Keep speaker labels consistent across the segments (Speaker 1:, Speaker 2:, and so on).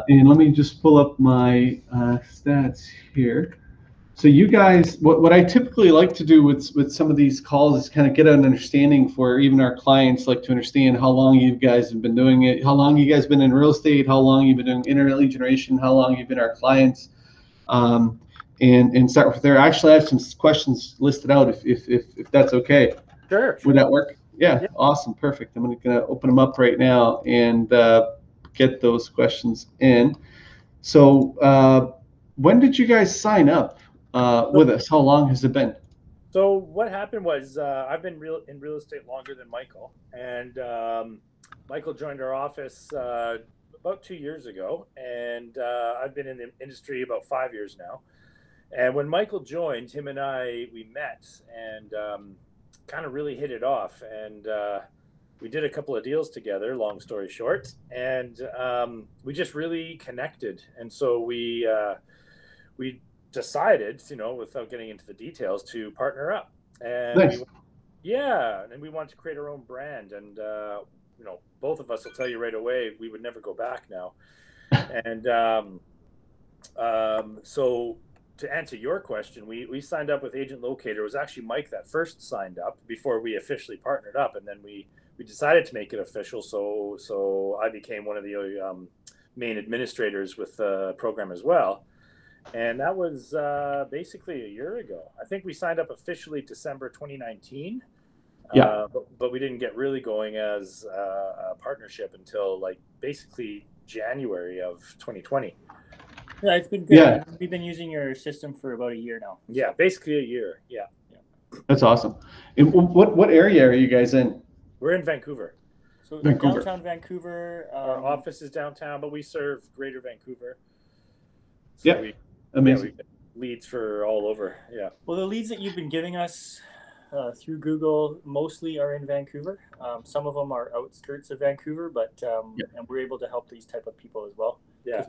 Speaker 1: And let me just pull up my stats here. So you guys, what I typically like to do with some of these calls is kind of get an understanding for even our clients, like to understand how long you guys have been doing it, how long you guys been in real estate, how long you've been doing internet lead generation, how long you've been our clients, um, and start with there. Actually, I have some questions listed out if that's okay.
Speaker 2: Sure,
Speaker 1: Would
Speaker 2: sure.
Speaker 1: that work? Yeah,
Speaker 2: Yeah.
Speaker 1: awesome, perfect. I'm gonna open them up right now and get those questions in. So, when did you guys sign up
Speaker 2: So,
Speaker 1: with us? How long has it been?
Speaker 2: so what happened was I've been in real estate longer than Michael, and Michael joined our office about 2 years ago, and I've been in the industry about 5 years now. And when Michael joined, him and I we met and kind of really hit it off, and we did a couple of deals together. Long story short, and we just really connected, and so we decided, without getting into the details, to partner up. And
Speaker 1: Nice.
Speaker 2: and we want to create our own brand. And both of us will tell you right away we would never go back now. And so to answer your question, we signed up with Agent Locator. It was actually Mike that first signed up before we officially partnered up, and then we decided to make it official. So I became one of the main administrators with the program as well. And that was basically a year ago. I think we signed up officially December 2019,
Speaker 1: Yeah.
Speaker 2: but we didn't get really going as a partnership until like basically January of 2020.
Speaker 3: Yeah, it's been good.
Speaker 1: Yeah.
Speaker 3: We've been using your system for about a year now.
Speaker 2: Yeah, basically a year. Yeah.
Speaker 1: That's awesome. And what area are you guys in?
Speaker 2: We're in Vancouver.
Speaker 3: So
Speaker 1: Vancouver.
Speaker 3: downtown Vancouver.
Speaker 2: Our office is downtown, but we serve Greater Vancouver. So
Speaker 1: Yeah. Amazing.
Speaker 2: we get leads for all over. Yeah.
Speaker 3: Well, the leads that you've been giving us through Google mostly are in Vancouver. Some of them are outskirts of Vancouver, but and we're able to help these type of people as well.
Speaker 2: Yeah.
Speaker 3: Because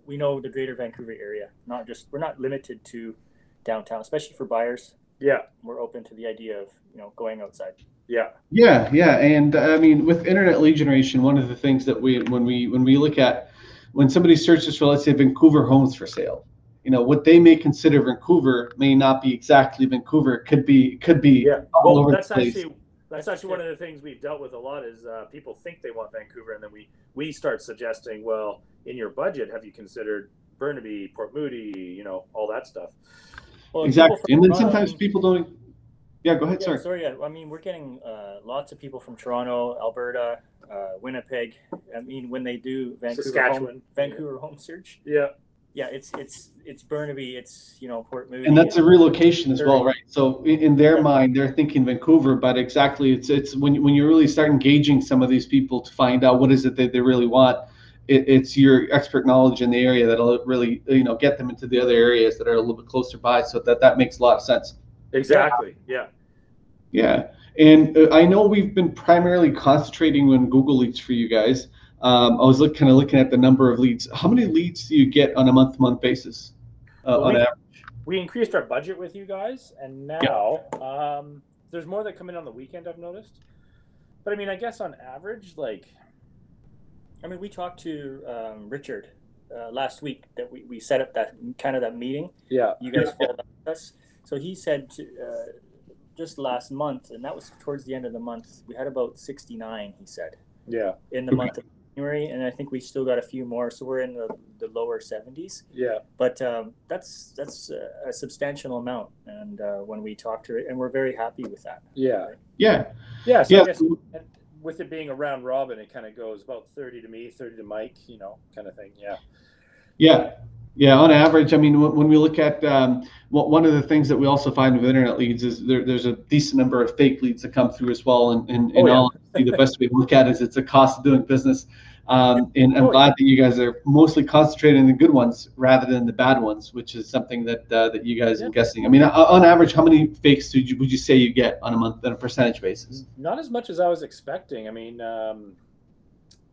Speaker 3: we know the Greater Vancouver area. We're not limited to downtown, especially for buyers.
Speaker 2: Yeah.
Speaker 3: We're open to the idea of going outside.
Speaker 2: Yeah.
Speaker 1: Yeah, yeah, and I mean, with internet lead generation, one of the things that when we look at when somebody searches for, let's say, Vancouver homes for sale, what they may consider Vancouver may not be exactly Vancouver. It could be
Speaker 2: Yeah.
Speaker 1: all
Speaker 2: Well,
Speaker 1: over
Speaker 2: that's
Speaker 1: the place.
Speaker 2: actually one of the things we've dealt with a lot is people think they want Vancouver, and then we start suggesting, well, in your budget, have you considered Burnaby, Port Moody, all that stuff.
Speaker 3: Well,
Speaker 1: Exactly, and then sometimes people don't. Yeah, go ahead. Sorry.
Speaker 3: Sorry. I mean, we're getting lots of people from Toronto, Alberta, Winnipeg. I mean, when they do Vancouver home search.
Speaker 2: Yeah.
Speaker 3: Yeah, it's Burnaby, it's Port Moody,
Speaker 1: And that's a relocation as well, right? So in their mind, they're thinking Vancouver, but exactly, it's when you really start engaging some of these people to find out what is it that they really want. It's your expert knowledge in the area that'll really get them into the other areas that are a little bit closer by. So that makes a lot of sense.
Speaker 2: Exactly. Yeah.
Speaker 1: Yeah, and I know we've been primarily concentrating on Google Leads for you guys. I was kind of looking at the number of leads. How many leads do you get on a month-to-month basis on average?
Speaker 2: We increased our budget with you guys, and now there's more that come in on the weekend, I've noticed. But I mean, I guess on average,
Speaker 3: we talked to Richard last week that we set up that meeting.
Speaker 2: Yeah.
Speaker 3: You guys followed up with us. So he said just last month, and that was towards the end of the month, we had about 69, he said.
Speaker 2: Yeah.
Speaker 3: In the month of January, and I think we still got a few more, so we're in the lower 70s.
Speaker 2: Yeah.
Speaker 3: But that's a substantial amount, and when we talk to it, and we're very happy with that.
Speaker 2: Yeah.
Speaker 3: Right?
Speaker 1: Yeah.
Speaker 2: Yeah. So I guess with it being a round robin, it kind of goes about 30 to me, 30 to Mike, kind of thing. Yeah.
Speaker 1: Yeah. Yeah, on average, I mean, when we look at one of the things that we also find with internet leads is there's a decent number of fake leads that come through as well. And all the best way to look at it is it's a cost of doing business. And I'm glad that you guys are mostly concentrating on the good ones rather than the bad ones, which is something that you guys are guessing. I mean, on average, how many fakes would you say you get on a month on a percentage basis?
Speaker 2: Not as much as I was expecting. I mean,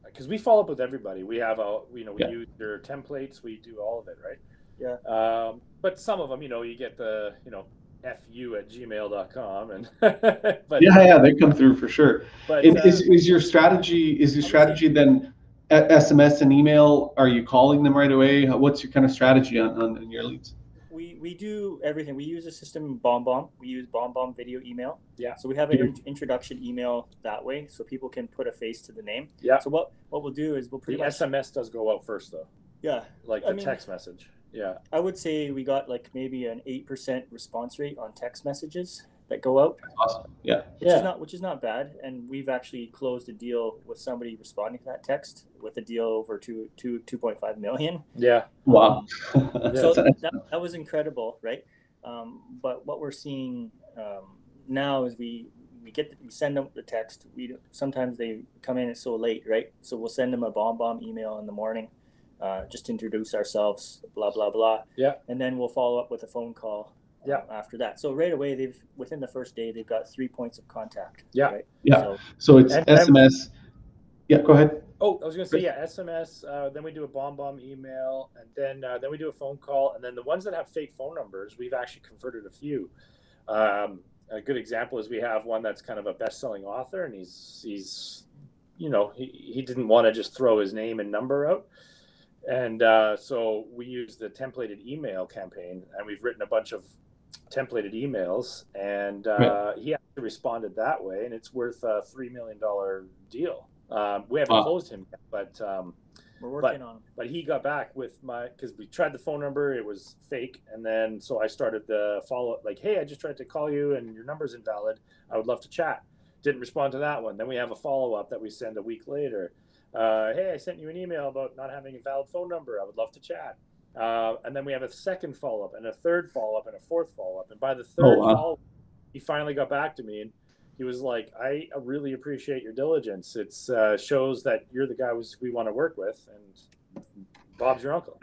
Speaker 2: because we follow up with everybody. We have we use their templates. We do all of it, right?
Speaker 3: Yeah.
Speaker 2: But some of them, you get the, fu@gmail.com, and but
Speaker 1: yeah, they come through for sure.
Speaker 2: But
Speaker 1: is your strategy then SMS and email? Are you calling them right away? What's your kind of strategy on your leads?
Speaker 3: We do everything. We use a system, BombBomb. We use BombBomb video email.
Speaker 2: Yeah.
Speaker 3: So we have an introduction email that way, so people can put a face to the name.
Speaker 2: Yeah.
Speaker 3: So what we'll do is we'll pretty much.
Speaker 2: SMS does go out first, though.
Speaker 3: Yeah.
Speaker 2: Like the text message. Yeah.
Speaker 3: I would say we got like maybe an 8% response rate on text messages that go out.
Speaker 1: Awesome. Yeah.
Speaker 3: Which is not bad. And we've actually closed a deal with somebody responding to that text with a deal over 2.5 million.
Speaker 2: Yeah.
Speaker 1: Wow.
Speaker 3: So that was incredible, right? But what we're seeing now is we send them the text. Sometimes they come in so late, right? So we'll send them a BombBomb email in the morning, just to introduce ourselves, blah blah blah.
Speaker 2: Yeah.
Speaker 3: And then we'll follow up with a phone call. After that, so right away within the first day they've got 3 points of contact.
Speaker 2: Yeah.
Speaker 3: Right?
Speaker 1: Yeah. So it's SMS. Yeah. Go ahead.
Speaker 2: Oh, I was going to say SMS. Then we do a BombBomb email, and then we do a phone call, and then the ones that have fake phone numbers, we've actually converted a few. A good example is we have one that's kind of a best-selling author, and he's he didn't want to just throw his name and number out. And so we use the templated email campaign, and we've written a bunch of templated emails, and he actually responded that way, and it's worth a $3 million deal. We haven't closed him yet, but
Speaker 3: we're working on.
Speaker 2: But he got back with because we tried the phone number, it was fake, and then so I started the follow-up, like, hey, I just tried to call you, and your number's invalid. I would love to chat. Didn't respond to that one. Then we have a follow-up that we send a week later. Hey, I sent you an email about not having a valid phone number. I would love to chat. And then we have a second follow-up and a third follow-up and a fourth follow-up. And by the third follow-up, he finally got back to me, and he was like, I really appreciate your diligence. It shows that you're the guy we want to work with, and Bob's your uncle.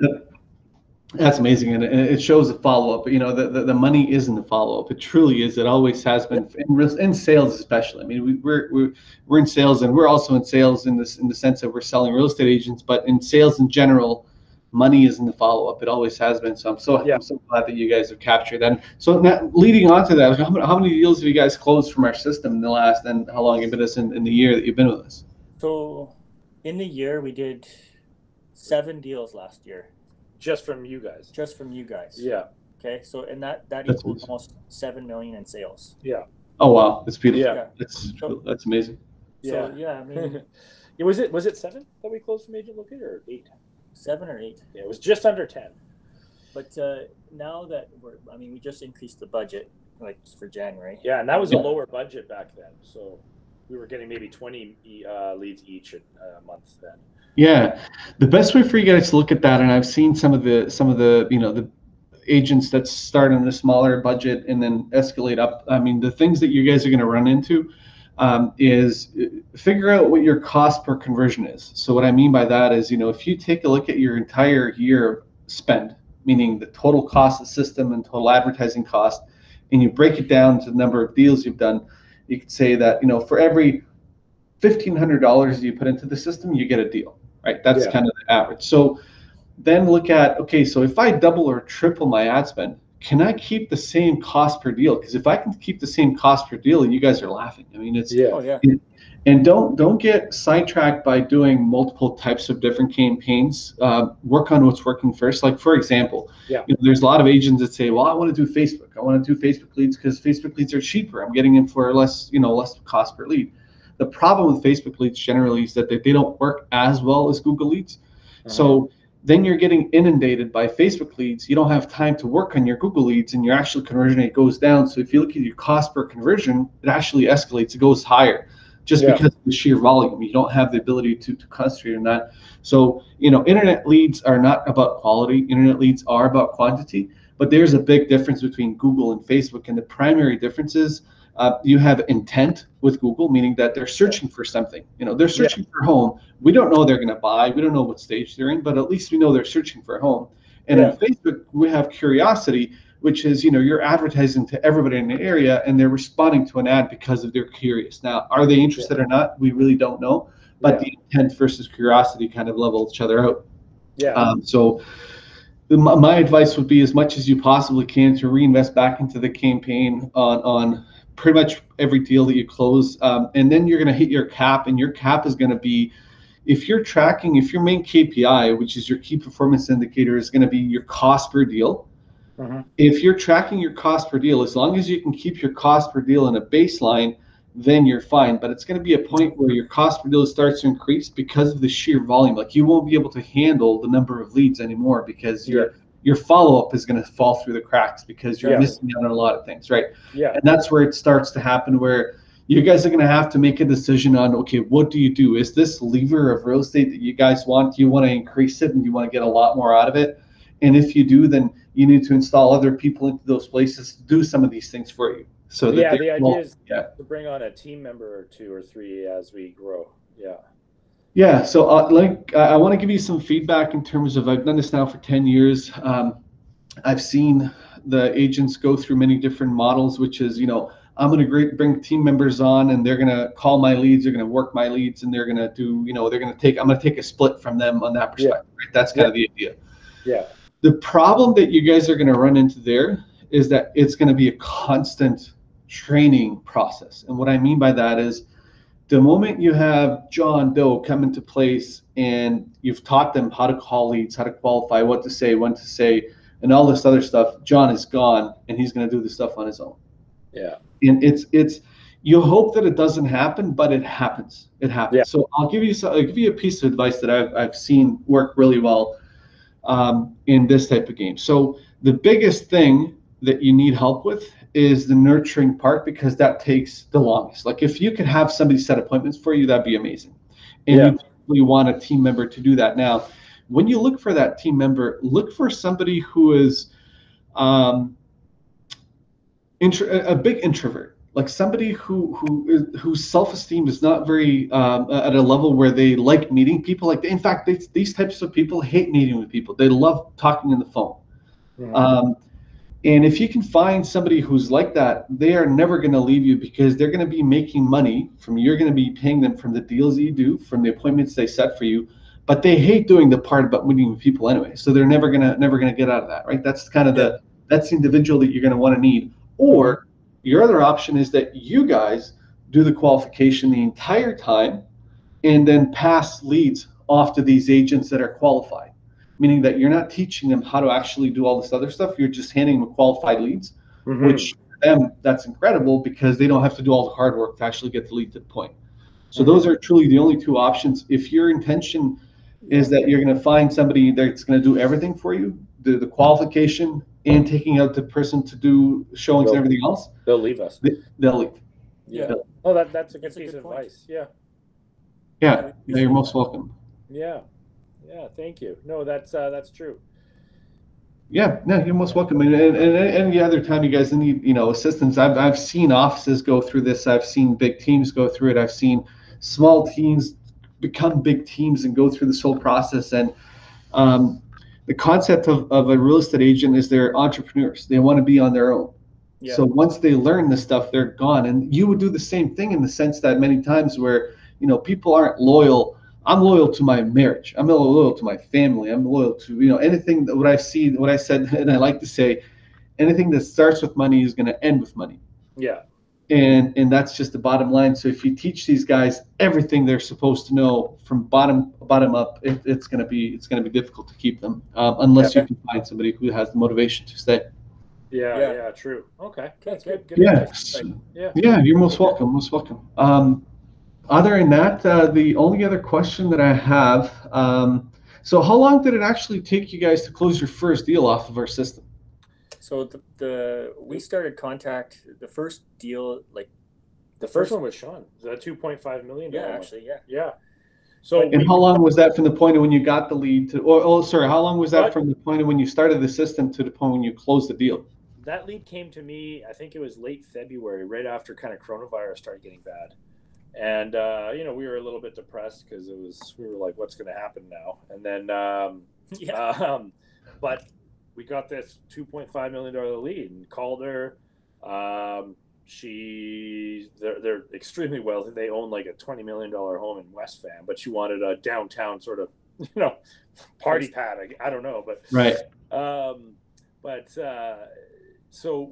Speaker 1: That's amazing, and it shows the follow-up. The money is in the follow-up. It truly is. It always has been in sales, especially. I mean, we're in sales, and we're also in sales in the sense that we're selling real estate agents. But in sales in general, money is in the follow-up. It always has been. So I'm so glad that you guys have captured that. So now, leading on to that, how many deals have you guys closed from our system in the last? And how long have you been with us in the year that you've been with us?
Speaker 3: So in the year, we did 7 deals last year.
Speaker 2: Just from you guys.
Speaker 3: Just from you guys.
Speaker 2: Yeah.
Speaker 3: Okay. So that equals almost 7 million in sales.
Speaker 2: Yeah.
Speaker 1: Oh wow, that's beautiful.
Speaker 2: Yeah.
Speaker 1: That's amazing.
Speaker 3: So I mean,
Speaker 2: was it 7 that we closed from Agent Locator, or 8?
Speaker 3: 7 or 8.
Speaker 2: Yeah, it was just under 10.
Speaker 3: But now that we just increased the budget like for January.
Speaker 2: Yeah, and that was a lower budget back then, so we were getting maybe 20 leads each a month then.
Speaker 1: Yeah, the best way for you guys to look at that, and I've seen some of the the agents that start on a smaller budget and then escalate up. I mean, the things that you guys are going to run into is figure out what your cost per conversion is. So what I mean by that is, if you take a look at your entire year spend, meaning the total cost of the system and total advertising cost, and you break it down to the number of deals you've done, you could say that for every $1,500 you put into the system, you get a deal. Right, that's kind of the average. So then look at, okay, so if I double or triple my ad spend, can I keep the same cost per deal? Because if I can keep the same cost per deal, you guys are laughing. I mean, it's and don't get sidetracked by doing multiple types of different campaigns. Work on what's working first. Like for example, there's a lot of agents that say, well, I want to do Facebook. I want to do Facebook leads because Facebook leads are cheaper. I'm getting them for less cost per lead. The problem with Facebook leads generally is that they don't work as well as Google leads. So then you're getting inundated by Facebook leads. You don't have time to work on your Google leads, and your actual conversion rate goes down. So if you look at your cost per conversion, it actually escalates. It goes higher just because of the sheer volume. You don't have the ability to concentrate on that. So, internet leads are not about quality. Internet leads are about quantity. But there's a big difference between Google and Facebook. And the primary difference is you have intent with Google, meaning that they're searching for something. They're searching for a home. We don't know they're going to buy. We don't know what stage they're in, but at least we know they're searching for a home. And on Facebook, we have curiosity, which is, you're advertising to everybody in the area, and they're responding to an ad because they're curious. Now, are they interested or not? We really don't know. But the intent versus curiosity kind of level each other out. So my advice would be, as much as you possibly can, to reinvest back into the campaign on pretty much every deal that you close, and then you're going to hit your cap, and your cap is going to be, if your main KPI, which is your key performance indicator, is going to be your cost per deal. If you're tracking your cost per deal, as long as you can keep your cost per deal in a baseline, then you're fine. But it's going to be a point where your cost per deal starts to increase because of the sheer volume. Like, you won't be able to handle the number of leads anymore, because your follow-up is going to fall through the cracks, because you're missing out on a lot of things, right? And that's where it starts to happen, where you guys are going to have to make a decision on, okay, what do you do? Is this lever of real estate that you guys want? Do you want to increase it and you want to get a lot more out of it? And if you do, then you need to install other people into those places to do some of these things for you. So
Speaker 2: the idea is to bring on a team member or 2 or 3 as we grow.
Speaker 1: So I want to give you some feedback in terms of, I've done this now for 10 years. I've seen the agents go through many different models, which is, I'm going to bring team members on, and they're going to call my leads, they're going to work my leads, and they're going to do, I'm going to take a split from them on that perspective. Right? That's kind of the idea. The problem that you guys are going to run into there is that it's going to be a constant training process. And what I mean by that is, the moment you have John Doe come into place and you've taught them how to call leads, how to qualify, what to say, when to say, and all this other stuff, John is gone and he's going to do the stuff on his own. And it's you hope that it doesn't happen, but it happens. It happens. So I'll give you a piece of advice that I've seen work really well in this type of game. So the biggest thing that you need help with is the nurturing part, because that takes the longest. Like, if you could have somebody set appointments for you, that'd be amazing. And you want a team member to do that. Now, when you look for that team member, look for somebody who is a big introvert, like somebody whose self-esteem is not very at a level where they like meeting people. Like, in fact, these types of people hate meeting with people. They love talking on the phone. And if you can find somebody who's like that, they are never going to leave you, because they're going to be making money from, you're going to be paying them from the deals that you do, from the appointments they set for you. But they hate doing the part about meeting with people anyway. So they're never gonna get out of that, right? That's kind of that's the individual that you're going to want to need. Or your other option is that you guys do the qualification the entire time, and then pass leads off to these agents that are qualified. Meaning that you're not teaching them how to actually do all this other stuff. You're just handing them qualified leads, which for them, that's incredible, because they don't have to do all the hard work to actually get the lead to the point. So those are truly the only 2 options. If your intention is that you're going to find somebody that's going to do everything for you, the qualification and taking out the person to do showings and everything else,
Speaker 2: they'll leave us.
Speaker 1: They'll leave.
Speaker 2: Oh, that's a good piece of advice.
Speaker 1: You're most welcome.
Speaker 2: Thank you. No, that's true.
Speaker 1: You're most welcome. And any other time you guys need, assistance, I've seen offices go through this. I've seen big teams go through it. I've seen small teams become big teams and go through this whole process. And the concept of a real estate agent is they're entrepreneurs. They want to be on their own. So once they learn this stuff, they're gone. And you would do the same thing, in the sense that many times where, people aren't loyal. I'm loyal to my marriage. I'm loyal to my family. I'm loyal to, anything that what I said, and I like to say, anything that starts with money is going to end with money. And that's just the bottom line. So if you teach these guys everything they're supposed to know from bottom up, it's going to be difficult to keep them, unless you can find somebody who has the motivation to stay.
Speaker 2: True. Okay, that's good.
Speaker 1: You're most welcome. Other than that, the only other question that I have, so how long did it actually take you guys to close your first deal off of our system?
Speaker 3: So we started contact, the first deal, like
Speaker 2: the first one was Sean. Is that $2.5 million?
Speaker 3: Actually.
Speaker 1: So how long was that from the point of when you got the lead how long was that from the point of when you started the system to the point when you closed the deal?
Speaker 2: That lead came to me, I think it was late February, right after kind of coronavirus started getting bad. And, we were a little bit depressed, because we were like, what's going to happen now? And then, but we got this $2.5 million lead and called her. They're extremely wealthy. They own like a $20 million home in West Van, but she wanted a downtown sort of, party pad. I don't know, but
Speaker 1: right.
Speaker 2: So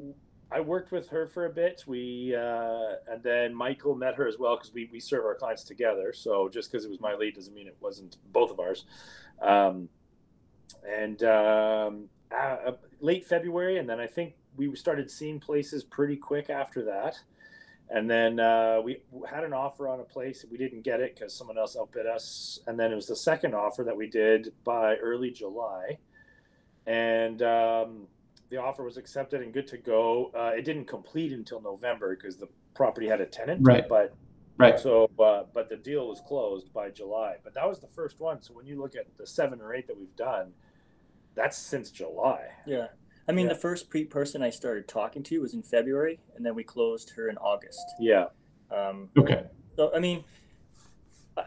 Speaker 2: I worked with her for a bit. We and then Michael met her as well because we serve our clients together. So just because it was my lead doesn't mean it wasn't both of ours. And late February, and then I think we started seeing places pretty quick after that. And then we had an offer on a place. We didn't get it because someone else outbid us. And then it was the second offer that we did by early July. And the offer was accepted and good to go. It didn't complete until November because the property had a tenant.
Speaker 1: Right.
Speaker 2: But the deal was closed by July. But that was the first one. So when you look at the 7 or 8 that we've done, that's since July.
Speaker 3: Yeah. I mean, the first person I started talking to was in February, and then we closed her in August.
Speaker 2: Yeah.
Speaker 1: Okay.
Speaker 3: So, I mean,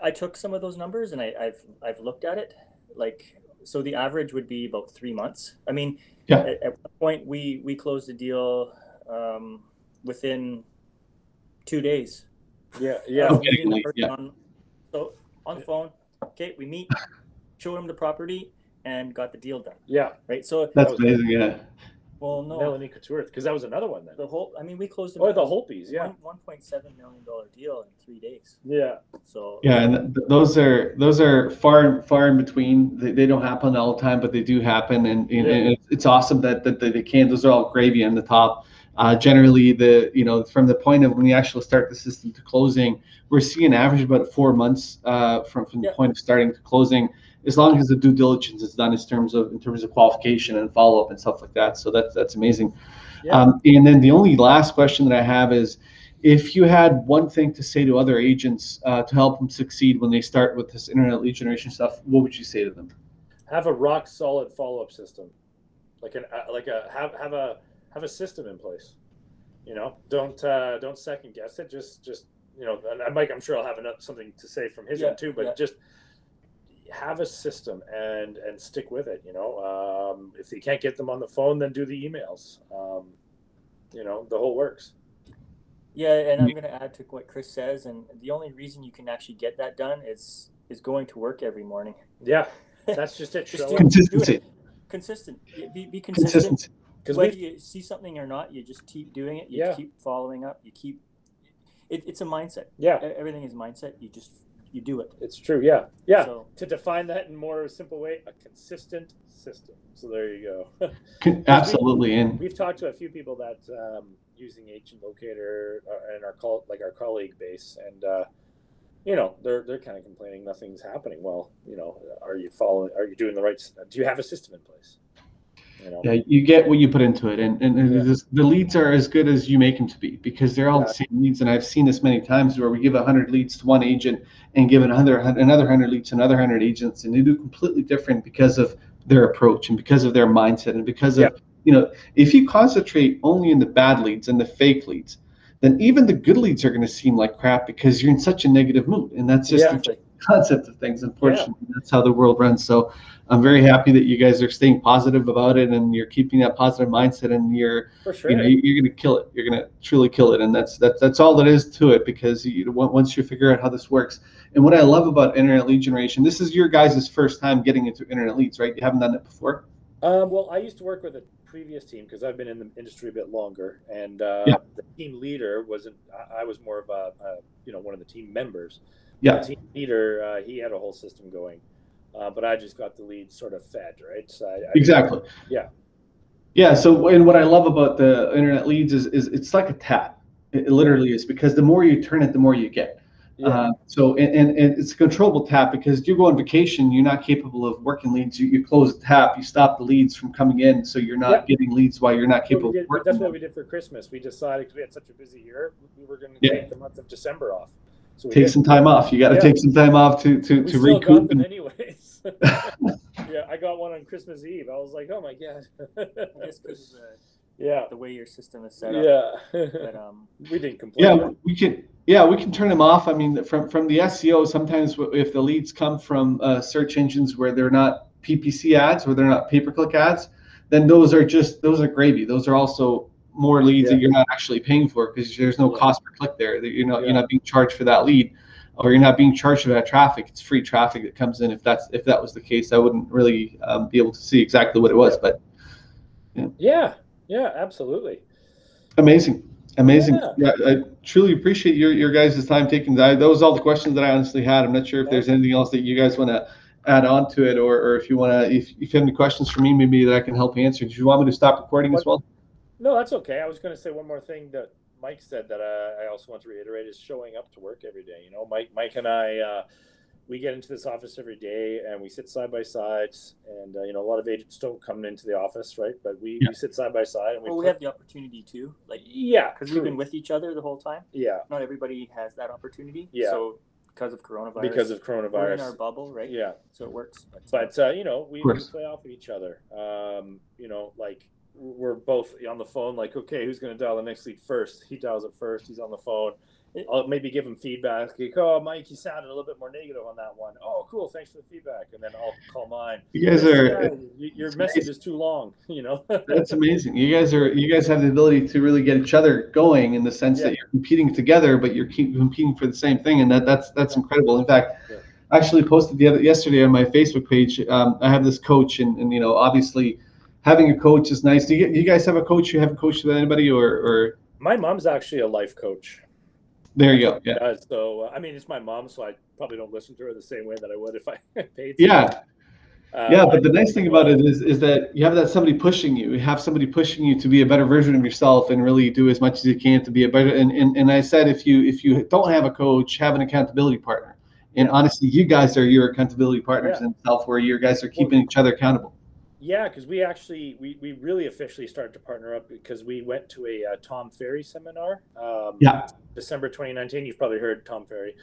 Speaker 3: I took some of those numbers and I've looked at it. Like, so the average would be about 3 months. I mean, at one point we closed the deal within 2 days.
Speaker 2: Yeah.
Speaker 3: So on the phone, okay, we meet, show him the property, and got the deal done.
Speaker 2: Yeah.
Speaker 3: Right. So
Speaker 1: that's amazing. Yeah.
Speaker 3: Well, no.
Speaker 2: Melanie Couture, because that was another one then.
Speaker 3: We closed
Speaker 2: the Holpies, yeah.
Speaker 3: $1.7 million deal in 3 days.
Speaker 2: Yeah.
Speaker 3: So.
Speaker 1: Yeah, and those are far in between. They don't happen all the time, but they do happen, and it's awesome that they can. Those are all gravy on the top. Generally, from the point of when you actually start the system to closing, we're seeing an average about 4 months from the point of starting to closing, as long as the due diligence is done in terms of qualification and follow up and stuff like that. So that's amazing. Yeah. And then the only last question that I have is, if you had one thing to say to other agents to help them succeed when they start with this internet lead generation stuff, what would you say to them?
Speaker 2: Have a rock solid follow up system, have a system in place. Don't second guess it. Just and Mike, I'm sure I'll have something to say from his end too, but just have a system and stick with it. If you can't get them on the phone, then do the emails. The whole works.
Speaker 3: Yeah, and I'm going to add to what Chris says, and the only reason you can actually get that done is going to work every morning.
Speaker 2: Yeah, that's just it.
Speaker 1: Consistency.
Speaker 3: Consistent. Be consistent. Because whether you see something or not, you just keep doing it. You keep following up. You keep. It's a mindset.
Speaker 2: Yeah.
Speaker 3: Everything is mindset. You do it.
Speaker 2: It's true. Yeah. Yeah. So, to define that in more simple way, a consistent system. So there you go.
Speaker 1: Absolutely.
Speaker 2: We've talked to a few people that using Agent Locator and our colleague base, and they're kind of complaining nothing's happening. Well, are you doing the right? Do you have a system in place?
Speaker 1: Yeah, you get what you put into it, and the leads are as good as you make them to be, because they're all the same leads. And I've seen this many times where we give 100 leads to one agent and give another 100 leads to another 100 agents, and they do completely different because of their approach and because of their mindset and because of if you concentrate only in the bad leads and the fake leads, then even the good leads are going to seem like crap because you're in such a negative mood, and that's just the concept of things. Unfortunately, that's how the world runs. So I'm very happy that you guys are staying positive about it, and you're keeping that positive mindset, and you're going to kill it. You're going to truly kill it, and that's all there is to it, because once you figure out how this works. And what I love about internet lead generation, this is your guys' first time getting into internet leads, right? You haven't done it before?
Speaker 2: Well, I used to work with a previous team because I've been in the industry a bit longer, and the team leader wasn't. I was more of one of the team members.
Speaker 1: Yeah.
Speaker 2: The team leader, he had a whole system going. But I just got the lead sort of fed, right? So
Speaker 1: exactly. Yeah. So, and what I love about the internet leads is it's like a tap. It literally is, because the more you turn it, the more you get. So it's a controllable tap, because you go on vacation, you're not capable of working leads. You close the tap, you stop the leads from coming in, so you're not getting leads while you're not capable of working.
Speaker 2: That's what we did for Christmas. We decided, because we had such a busy year, we were going to take the month of December off. So
Speaker 1: take some time off. You got to take some time off to recoup.
Speaker 2: Got them anyways. I got one on Christmas Eve. I was like, oh my god.
Speaker 3: Just because the way your system is set up.
Speaker 2: But, we didn't complain.
Speaker 1: We can turn them off. I mean, from the SEO, sometimes if the leads come from search engines where they're not PPC ads or they're not pay-per-click ads, then those are gravy. Those are also more leads that you're not actually paying for, because there's no cost per click there. You're not being charged for that lead, or you're not being charged for that traffic. It's free traffic that comes in. If that was the case, I wouldn't really be able to see exactly what it was, but
Speaker 2: yeah, absolutely.
Speaker 1: Amazing. Amazing.
Speaker 2: Yeah.
Speaker 1: Yeah, I truly appreciate your guys' time taking that. That was all the questions that I honestly had. I'm not sure if there's
Speaker 2: Awesome.
Speaker 1: anything else that you guys want to add on to it, or if you want to, if you have any questions for me, maybe that I can help answer. Do you want me to stop recording as
Speaker 2: What?
Speaker 1: well?
Speaker 2: No, that's okay. I was going to say one more thing that Mike said that I also want to reiterate is showing up to work every day. You know, Mike and I, we get into this office every day and we sit side by side. And you know, a lot of agents don't come into the office, right? But we sit side by side and
Speaker 3: we have the opportunity to, like,
Speaker 2: yeah,
Speaker 3: because we've been with each other the whole time.
Speaker 2: Yeah,
Speaker 3: not everybody has that opportunity.
Speaker 2: Yeah,
Speaker 3: so because of coronavirus, we're in our bubble, right?
Speaker 2: Yeah,
Speaker 3: so it works.
Speaker 2: But you know, we play off of each other. You know, like, we're both on the phone, like, okay, who's going to dial the next lead first? He dials it first. He's on the phone. I'll maybe give him feedback. Like, oh, Mike, you sounded a little bit more negative on that one. Oh, cool. Thanks for the feedback. And then I'll call mine.
Speaker 1: You guys are.
Speaker 2: Your message is too long. You know.
Speaker 1: That's amazing. You guys have the ability to really get each other going in the sense that you're competing together, but you're competing for the same thing, and that's incredible. In fact, I actually posted yesterday on my Facebook page. I have this coach, and you know, obviously, having a coach is nice. Do you guys have a coach? You have a coach with anybody, or?
Speaker 2: My mom's actually a life coach.
Speaker 1: There you go. Yeah.
Speaker 2: So I mean, it's my mom, so I probably don't listen to her the same way that I would if I paid.
Speaker 1: Yeah. Yeah, but the nice thing about it is that you have somebody pushing you. You have somebody pushing you to be a better version of yourself and really do as much as you can to be a better. And I said, if you don't have a coach, have an accountability partner. And honestly, you guys are your accountability partners in itself, where you guys are keeping each other accountable.
Speaker 2: Yeah, because we actually we really officially started to partner up because we went to a Tom Ferry seminar. December 2019. You've probably heard Tom Ferry.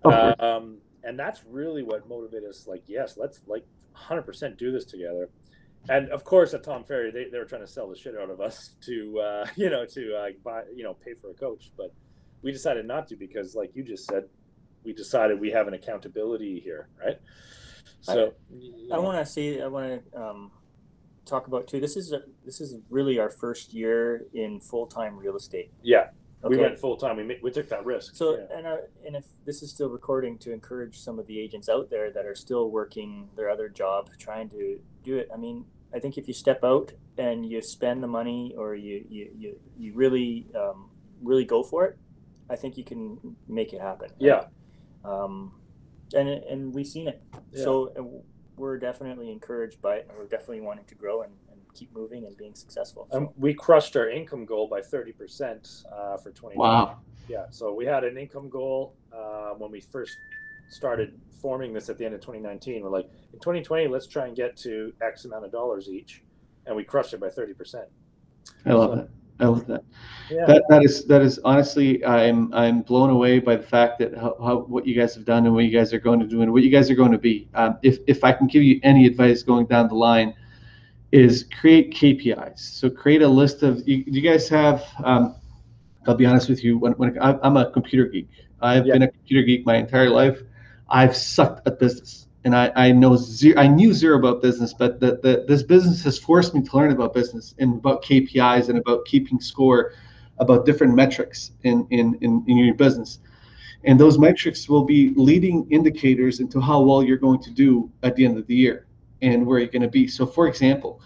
Speaker 2: And that's really what motivated us. Like, yes, let's 100% do this together. And of course, at Tom Ferry, they were trying to sell the shit out of us to buy, pay for a coach. But we decided not to because, like you just said, we decided we have an accountability here, right? So
Speaker 3: I want to talk about too. This is really our first year in full-time real estate.
Speaker 2: Yeah. Okay. We went full time. We took that risk.
Speaker 3: So and if this is still recording, to encourage some of the agents out there that are still working their other job, trying to do it. I mean, I think if you step out and you spend the money, or you really really go for it, I think you can make it happen. Right? Yeah. And we've seen it. Yeah. So we're definitely encouraged by it, and we're definitely wanting to grow and keep moving and being successful. So.
Speaker 2: We crushed our income goal by 30% for 2020.
Speaker 1: Wow.
Speaker 2: Yeah. So we had an income goal when we first started forming this at the end of 2019. We're like, in 2020, let's try and get to X amount of dollars each, and we crushed it by 30%.
Speaker 1: I love that. I love that. Yeah. That is honestly, I'm blown away by the fact that how what you guys have done and what you guys are going to do and what you guys are going to be. If I can give you any advice going down the line, is create KPIs. So create a list of, you guys have, I'll be honest with you, when I'm a computer geek. I've been a computer geek my entire life. I've sucked at business, and I knew zero about business, but this business has forced me to learn about business and about KPIs and about keeping score, about different metrics in your business. And those metrics will be leading indicators into how well you're going to do at the end of the year and where you're going to be. So for example,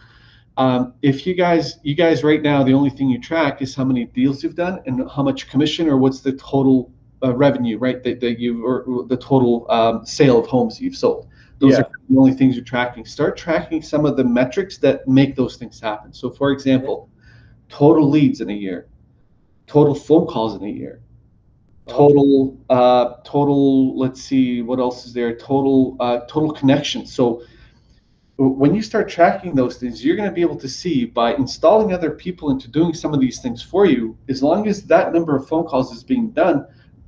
Speaker 1: if you guys right now, the only thing you track is how many deals you've done and how much commission, or what's the total revenue, right? That you, or the total sale of homes you've sold. Those are the only things you're tracking. Start tracking some of the metrics that make those things happen. So for example, total leads in a year, total phone calls in a year, total let's see, what else is there? Total connections. So when you start tracking those things, you're going to be able to see, by installing other people into doing some of these things for you, as long as that number of phone calls is being done,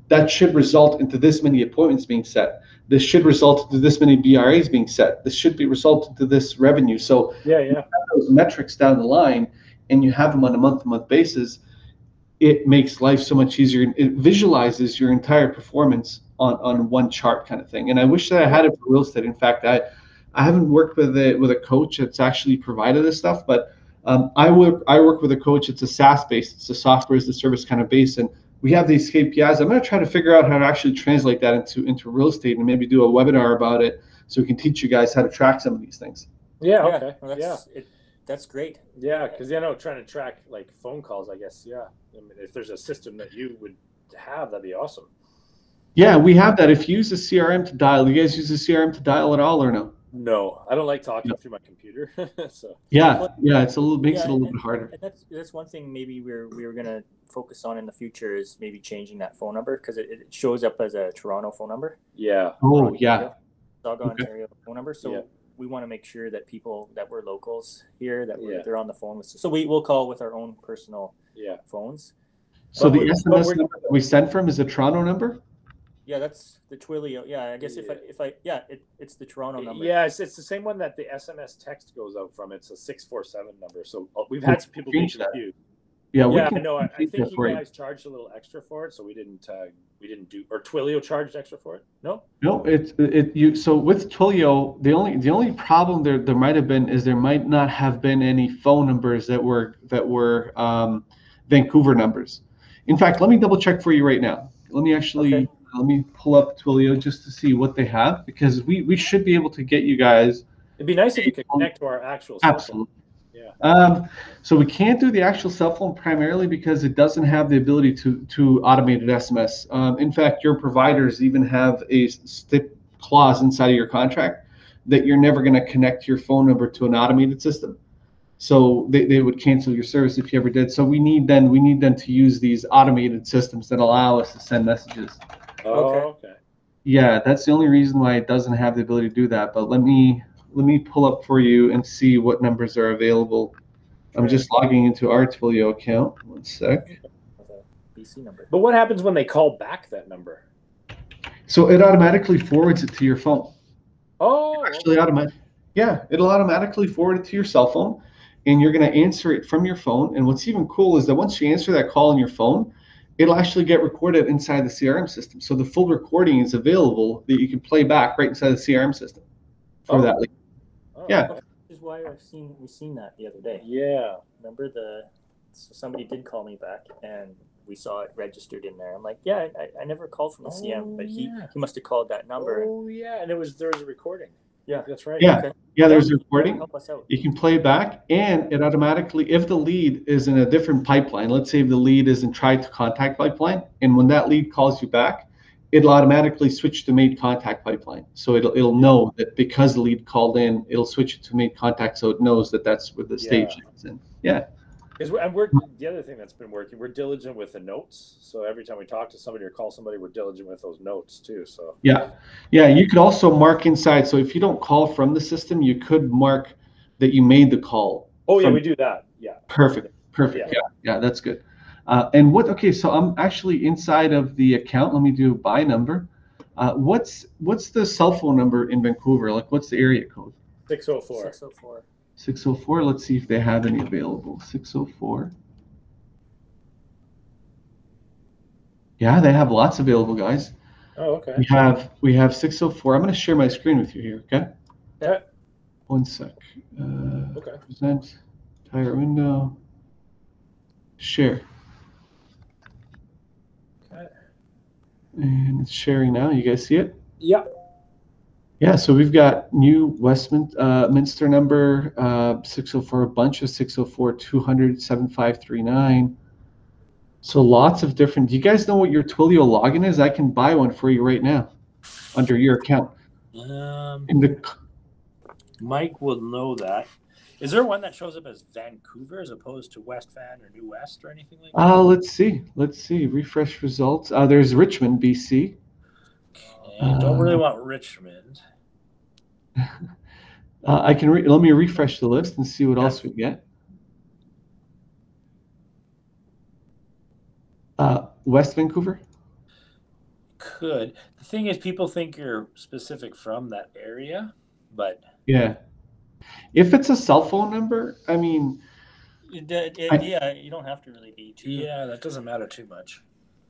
Speaker 1: that should result into this many appointments being set. This should result into this many BRAs being set. This should be result into this revenue. So you have those metrics down the line, and you have them on a month-to-month basis. It makes life so much easier. It visualizes your entire performance on one chart, kind of thing. And I wish that I had it for real estate. In fact, I haven't worked with a coach that's actually provided this stuff, but I work with a coach. It's a SaaS based, it's a software as a service kind of base, and we have these KPIs. I'm going to try to figure out how to actually translate that into real estate, and maybe do a webinar about it, so we can teach you guys how to track some of these things.
Speaker 2: Yeah. Okay. Well,
Speaker 3: That's great.
Speaker 2: Yeah, because trying to track like phone calls, I guess. Yeah, I mean, if there's a system that you would have, that'd be awesome.
Speaker 1: Yeah, we have that. If you use the CRM to dial, you guys use the CRM to dial at all or no?
Speaker 2: No, I don't like talking
Speaker 1: No.
Speaker 2: through my computer. So
Speaker 1: Yeah, yeah, it's a little makes
Speaker 3: Yeah,
Speaker 1: it a little bit harder.
Speaker 3: and that's one thing maybe we were gonna focus on in the future is maybe changing that phone number because it shows up as a Toronto phone number.
Speaker 2: yeah,
Speaker 1: Oh, yeah.
Speaker 3: Saga,
Speaker 1: Okay.
Speaker 3: Ontario phone number. So
Speaker 2: Yeah.
Speaker 3: we want to make sure that people that were locals here that
Speaker 2: Yeah.
Speaker 3: they're on the phone with. So we will call with our own personal
Speaker 2: yeah.
Speaker 3: phones.
Speaker 1: So
Speaker 2: But
Speaker 1: the SMS number that we sent from is a Toronto number?
Speaker 3: Yeah, that's the Twilio. Yeah, I guess it's the Toronto number.
Speaker 2: Yeah, it's the same one that the SMS text goes out from. It's a 647 number. So we've had some people be confused.
Speaker 1: Yeah,
Speaker 2: Yeah, I know. I think
Speaker 1: that
Speaker 2: you
Speaker 1: for you.
Speaker 2: guys charged a little extra for it, so we didn't do, or Twilio charged extra for it. No,
Speaker 1: No, so with Twilio, the only problem there might have been is there might not have been any phone numbers that were Vancouver numbers. In fact, let me double check for you right now. Let me pull up Twilio just to see what they have, because we should be able to get you guys.
Speaker 2: it'd be nice if you could connect to our actual cell phone.
Speaker 1: Absolutely.
Speaker 2: Yeah.
Speaker 1: So we can't do the actual cell phone primarily because it doesn't have the ability to automated SMS. In fact, your providers even have a stip clause inside of your contract that you're never going to connect your phone number to an automated system. So they would cancel your service if you ever did. So we need them to use these automated systems that allow us to send messages.
Speaker 2: Oh, okay.
Speaker 1: Yeah, that's the only reason why it doesn't have the ability to do that. But let me pull up for you and see what numbers are available. I'm just logging into our Twilio account. One sec.
Speaker 3: BC number.
Speaker 2: But what happens when they call back that number?
Speaker 1: So it automatically forwards it to your phone.
Speaker 2: Oh,
Speaker 1: Actually, it'll automatically forward it to your cell phone, and you're going to answer it from your phone. And what's even cool is that once you answer that call on your phone, it'll actually get recorded inside the CRM system. So the full recording is available that you can play back right inside the CRM system for that lead.
Speaker 2: Oh,
Speaker 1: Yeah.
Speaker 2: okay.
Speaker 3: Which is why we seen that the other day.
Speaker 2: Yeah.
Speaker 3: Remember somebody did call me back and we saw it registered in there. I'm like, yeah, I never called from the CM, but he must have called that number.
Speaker 2: Oh yeah, and there was a recording.
Speaker 3: Yeah,
Speaker 2: that's right.
Speaker 1: Yeah,
Speaker 3: Okay.
Speaker 1: yeah. There's a recording.
Speaker 3: Help us out.
Speaker 1: You can play back, and it automatically, if the lead is in a different pipeline, let's say the lead is in try to contact pipeline, and when that lead calls you back, it'll automatically switch to made contact pipeline. So it'll know that because the lead called in, it'll switch it to made contact, so it knows that that's where the stage is in. Yeah.
Speaker 2: And the other thing that's been working, we're diligent with the notes. So every time we talk to somebody or call somebody, we're diligent with those notes too. So
Speaker 1: yeah. You could also mark inside. So if you don't call from the system, you could mark that you made the call.
Speaker 2: Oh yeah, we do that. Yeah.
Speaker 1: Perfect. Yeah, that's good. Okay, so I'm actually inside of the account. Let me do a buy number. What's the cell phone number in Vancouver? Like, what's the area code?
Speaker 2: 604.
Speaker 3: 604.
Speaker 1: 604. Let's see if they have any available. 604. Yeah, they have lots available, guys.
Speaker 2: Oh, okay.
Speaker 1: We have 604. I'm going to share my screen with you here, okay?
Speaker 2: Yeah.
Speaker 1: One sec.
Speaker 2: Okay.
Speaker 1: Present. Entire window. Share.
Speaker 2: Okay.
Speaker 1: And it's sharing now. You guys see it?
Speaker 2: Yeah.
Speaker 1: Yeah, so we've got new Westminster number 604, a bunch of 604, 200, 7539. So lots of different. Do you guys know what your Twilio login is? I can buy one for you right now under your account.
Speaker 2: Mike will know that. Is there one that shows up as Vancouver as opposed to West Van or New West or anything like that?
Speaker 1: Let's see. Refresh results. There's Richmond, BC.
Speaker 2: Okay, don't really want Richmond.
Speaker 1: Let me refresh the list and see what else we get. West Vancouver?
Speaker 2: Could. The thing is, people think you're specific from that area, but...
Speaker 1: Yeah. If it's a cell phone number, I mean...
Speaker 3: you don't have to really be too...
Speaker 2: Yeah, that doesn't matter too much.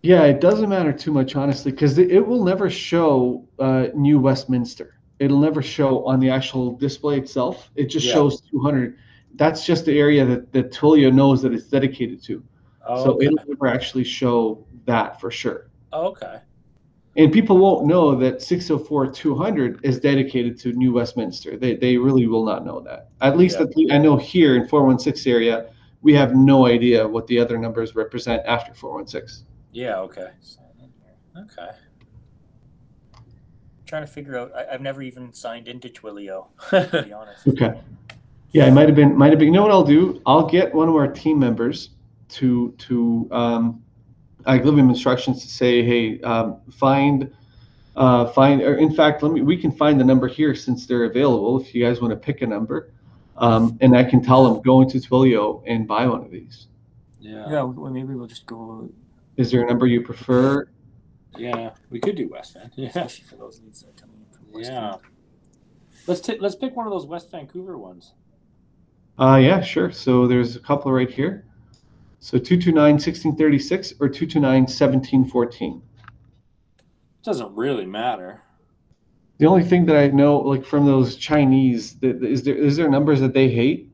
Speaker 1: Yeah, it doesn't matter too much, honestly, because it will never show New Westminster. It'll never show on the actual display itself. It just shows 200. That's just the area that Twilio knows that it's dedicated to.
Speaker 2: Oh,
Speaker 1: so
Speaker 2: okay.
Speaker 1: it'll never actually show that for sure.
Speaker 2: Oh, okay.
Speaker 1: And people won't know that 604-200 is dedicated to New Westminster. They really will not know that. At least I know here in 416 area, we have no idea what the other numbers represent after 416.
Speaker 2: Yeah. Okay.
Speaker 3: Okay. I'm trying to figure out. I've never even signed into Twilio, to be honest.
Speaker 1: Okay. Yeah, it might have been. You know what I'll do? I'll get one of our team members to I give him instructions to say, hey, find, or in fact, we can find the number here since they're available. If you guys want to pick a number, and I can tell them go into Twilio and buy one of these.
Speaker 3: Yeah. Yeah. Well, maybe we'll just go.
Speaker 1: Is there a number you prefer?
Speaker 2: Yeah, we could do West Van. Yeah,
Speaker 3: especially for those leads that are coming in from West Van.
Speaker 2: Let's pick one of those West Vancouver ones.
Speaker 1: Yeah, sure. So there's a couple right here. So 229-1636 or 229-1714.
Speaker 2: Doesn't really matter.
Speaker 1: The only thing that I know, like from those Chinese, is there numbers that they hate?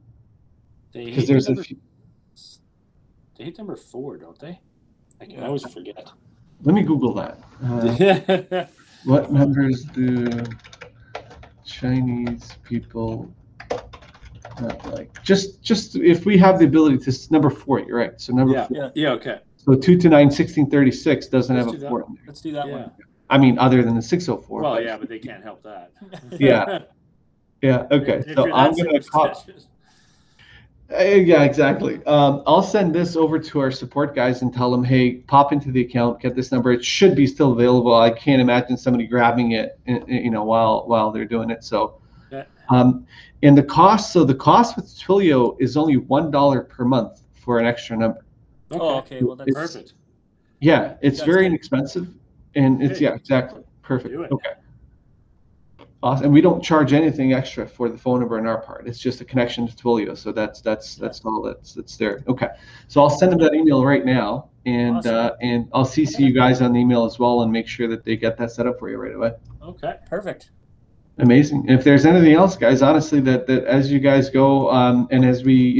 Speaker 2: Because there's a few. They hate number 4, don't they? I always forget.
Speaker 1: Let me Google that. What numbers do Chinese people not like? Just if we have the ability to number 4, you're right. So number 4.
Speaker 2: Yeah. Okay.
Speaker 1: So 229-1636 doesn't have a 4 in there.
Speaker 3: Let's do that one.
Speaker 1: I mean, other than the 604.
Speaker 2: Well, yeah, but they can't help that.
Speaker 1: Yeah. Yeah. Okay. So I'm gonna yeah, exactly. I'll send this over to our support guys and tell them, hey, pop into the account, get this number. It should be still available. I can't imagine somebody grabbing it, while they're doing it. So, and the cost. So the cost with Twilio is only $1 per month for an extra number.
Speaker 3: Okay. Oh, okay. Well, that's
Speaker 2: perfect.
Speaker 1: Yeah, it's very inexpensive, and it's exactly perfect. Okay. Awesome. And we don't charge anything extra for the phone number on our part. It's just a connection to Twilio. So that's all that's there. Okay. So I'll send them that email right now, and and I'll CC you guys on the email as well, and make sure that they get that set up for you right away.
Speaker 2: Okay. Perfect.
Speaker 1: Amazing. And if there's anything else, guys, honestly, that as you guys go, and as we,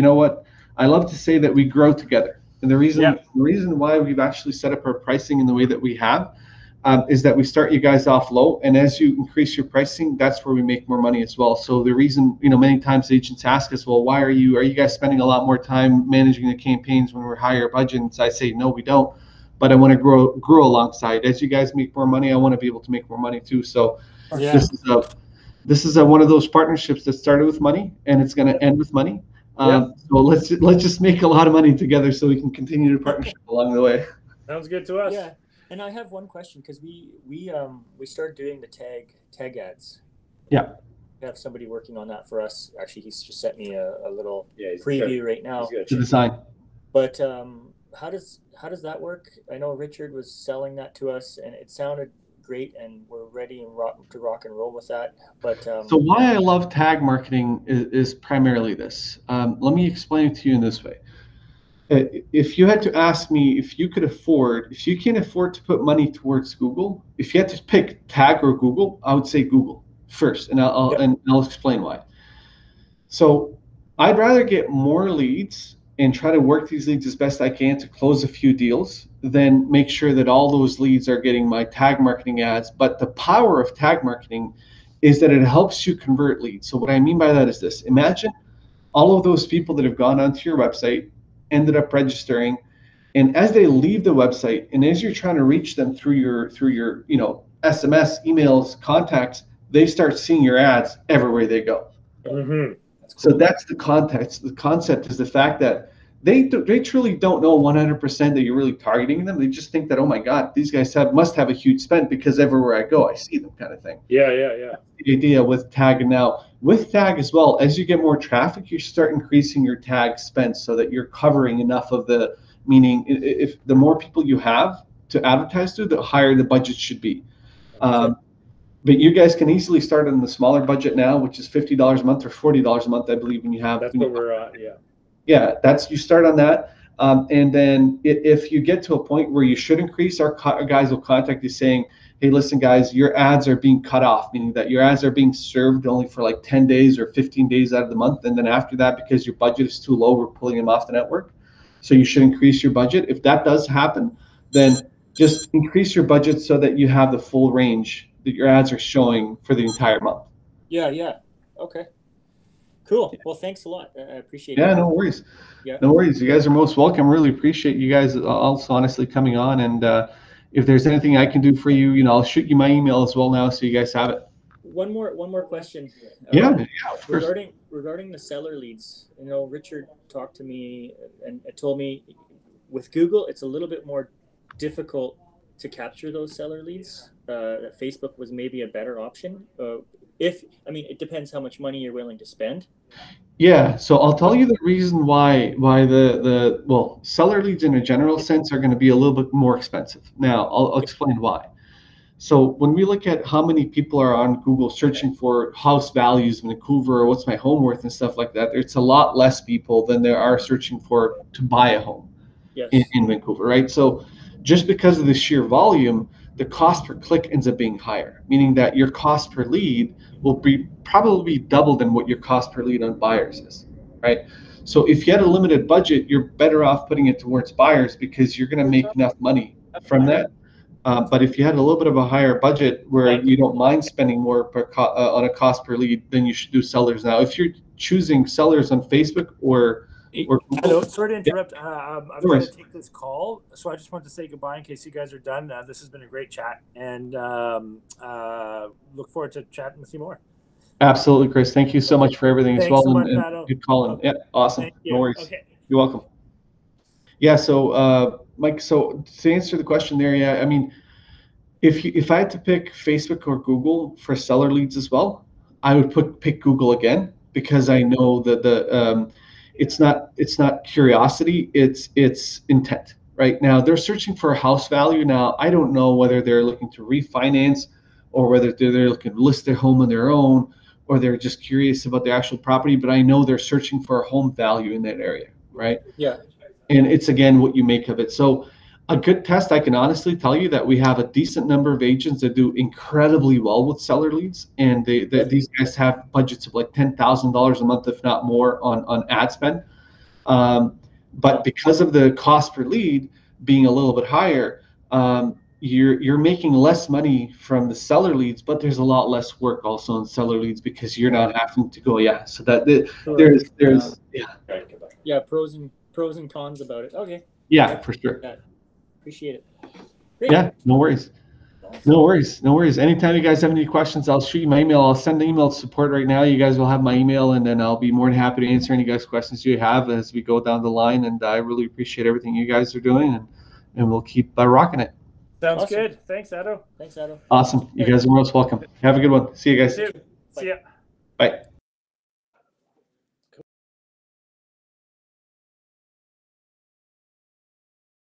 Speaker 1: I love to say that we grow together. And the reason why we've actually set up our pricing in the way that we have. Is that we start you guys off low, and as you increase your pricing, that's where we make more money as well. So the reason, many times agents ask us, well, why are you guys spending a lot more time managing the campaigns when we're higher budgets? I say, no, we don't, but I want to grow alongside. As you guys make more money, I want to be able to make more money too. So this is one of those partnerships that started with money, and it's going to end with money. So let's just make a lot of money together so we can continue the partnership along the way.
Speaker 2: Sounds good to us.
Speaker 3: Yeah. And I have one question, because we started doing the tag ads.
Speaker 1: Yeah.
Speaker 3: We have somebody working on that for us. Actually, he's just sent me a little preview right now.
Speaker 1: To design.
Speaker 3: But how does that work? I know Richard was selling that to us, and it sounded great, and we're ready to rock and roll with that. But
Speaker 1: so why I love tag marketing is primarily this. Let me explain it to you in this way. If you had to ask me if you can't afford to put money towards Google, if you had to pick tag or Google, I would say Google first, and I'll explain why. So I'd rather get more leads and try to work these leads as best I can to close a few deals than make sure that all those leads are getting my tag marketing ads. But the power of tag marketing is that it helps you convert leads. So what I mean by that is this: imagine all of those people that have gone onto your website, ended up registering, and as they leave the website, and as you're trying to reach them through your SMS, emails, contacts, they start seeing your ads everywhere they go.
Speaker 2: Mm-hmm.
Speaker 1: So that's the context. The concept is the fact that they truly don't know 100% that you're really targeting them. They just think that, oh my God, these guys must have a huge spend because everywhere I go, I see them, kind of thing.
Speaker 2: Yeah.
Speaker 1: The idea with tag, and now with tag as well, as you get more traffic, you start increasing your tag spend so that you're covering enough of the, meaning if the more people you have to advertise to, the higher the budget should be. But you guys can easily start on the smaller budget now, which is $50 a month or $40 a month, I believe, when you have.
Speaker 2: That's what we're at, yeah.
Speaker 1: Yeah, you start on that. And then if you get to a point where you should increase, our guys will contact you saying, hey, listen, guys, your ads are being cut off, meaning that your ads are being served only for like 10 days or 15 days out of the month. And then after that, because your budget is too low, we're pulling them off the network. So you should increase your budget. If that does happen, then just increase your budget so that you have the full range that your ads are showing for the entire month.
Speaker 3: Yeah. Okay. Cool. Well, thanks a lot. I appreciate it.
Speaker 1: Yeah, no worries.
Speaker 3: Yeah.
Speaker 1: No worries. You guys are most welcome. Really appreciate you guys also honestly coming on. And if there's anything I can do for you, I'll shoot you my email as well now so you guys have it.
Speaker 3: One more question.
Speaker 1: Yeah, of course.
Speaker 3: Regarding the seller leads, Richard talked to me and told me with Google, it's a little bit more difficult to capture those seller leads. That Facebook was maybe a better option. It depends how much money you're willing to spend.
Speaker 1: Yeah, so I'll tell you the reason why the seller leads in a general sense are going to be a little bit more expensive. Now, I'll explain why. So when we look at how many people are on Google searching for house values in Vancouver or what's my home worth and stuff like that, it's a lot less people than there are searching to buy a home in Vancouver, right? So just because of the sheer volume, the cost per click ends up being higher, meaning that your cost per lead will be probably double than what your cost per lead on buyers is, right? So if you had a limited budget, you're better off putting it towards buyers because you're going to make enough money from that. But if you had a little bit of a higher budget where you don't mind spending more on a cost per lead, then you should do sellers. Now, if you're choosing sellers on Facebook or
Speaker 2: Hello, sorry to interrupt. I've got to take this call, so I just want to say goodbye in case you guys are done. This has been a great chat, and look forward to chatting with you more.
Speaker 1: Absolutely, Chris. Thank you so much for everything as well.
Speaker 2: So much,
Speaker 1: and good calling. Okay. Yeah, awesome. No worries.
Speaker 2: Okay.
Speaker 1: You're welcome. Yeah. So, Mike. So to answer the question there, yeah, I mean, if I had to pick Facebook or Google for seller leads as well, I would pick Google again because I know that it's not curiosity, it's intent. Right now, they're searching for a house value. Now, I don't know whether they're looking to refinance or whether they're looking to list their home on their own or they're just curious about the actual property. But I know they're searching for a home value in that area, right?
Speaker 3: Yeah.
Speaker 1: And it's again what you make of it. So a good test, I can honestly tell you that we have a decent number of agents that do incredibly well with seller leads, and these guys have budgets of like $10,000 a month, if not more, on ad spend. But because of the cost per lead being a little bit higher, you're making less money from the seller leads, but there's a lot less work also on seller leads because you're not having to go. Yeah, so that there's
Speaker 3: pros and cons about it. Okay.
Speaker 1: Yeah, for sure.
Speaker 3: Appreciate it. Great.
Speaker 1: Yeah, no worries. No worries. Anytime you guys have any questions, I'll shoot you my email. I'll send the email to support right now. You guys will have my email, and then I'll be more than happy to answer any guys' questions you have as we go down the line. And I really appreciate everything you guys are doing, and we'll keep rocking it.
Speaker 2: Sounds good. Thanks, Ado.
Speaker 3: Thanks, Ado.
Speaker 1: Awesome. You guys are most welcome. Have a good one. See you guys.
Speaker 2: See ya.
Speaker 1: Bye.